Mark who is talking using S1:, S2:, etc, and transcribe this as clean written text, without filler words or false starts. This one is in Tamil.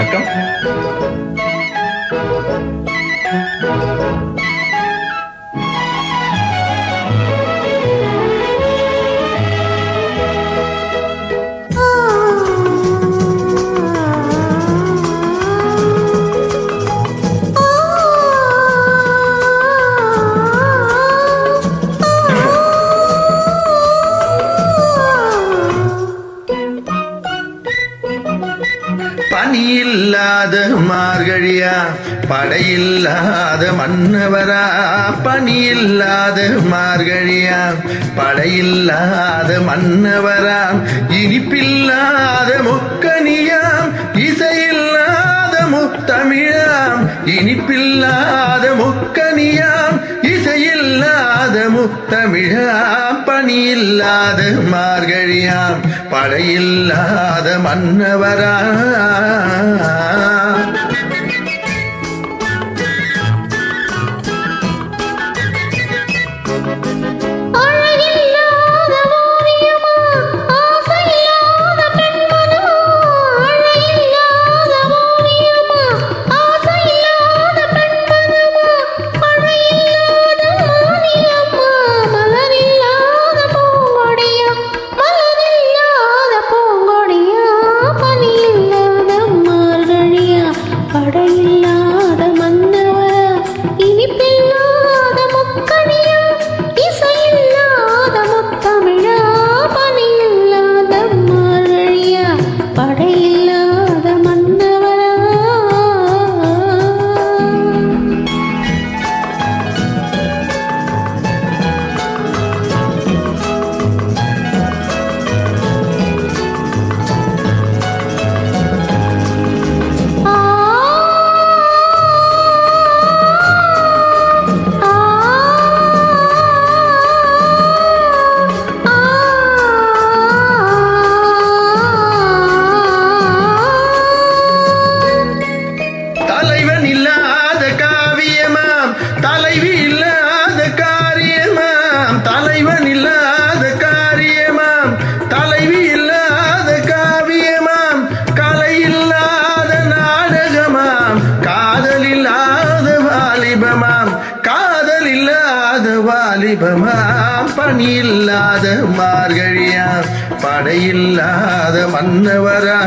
S1: வணக்கம். பணியில்லாத மார்கழியா, படையில்லாத மன்னவரா. பணியில்லாத மார்கழியா, படையில்லாத மன்னவரா. இனிப்பில்லாத முக்கனியாம், இசையில்லாத முத்தமிழாம். இனிப்பில்லாத முக்கனியாம், இசையில்லாத முத்தமிழாம். பணியில்லாத மார்கழியாம், படையில்லாத மன்னவரா. தலைவி இல்லாத காரியமாம், தலைவன் இல்லாத காரியமாம். தலைவி இல்லாத காவியமாம், கலை இல்லாத நாடகமாம். காதல் இல்லாத வாலிபமாம், காதல் இல்லாத வாலிபமாம். பணி இல்லாத மார்கழியாம், படையில்லாத மன்னவரா.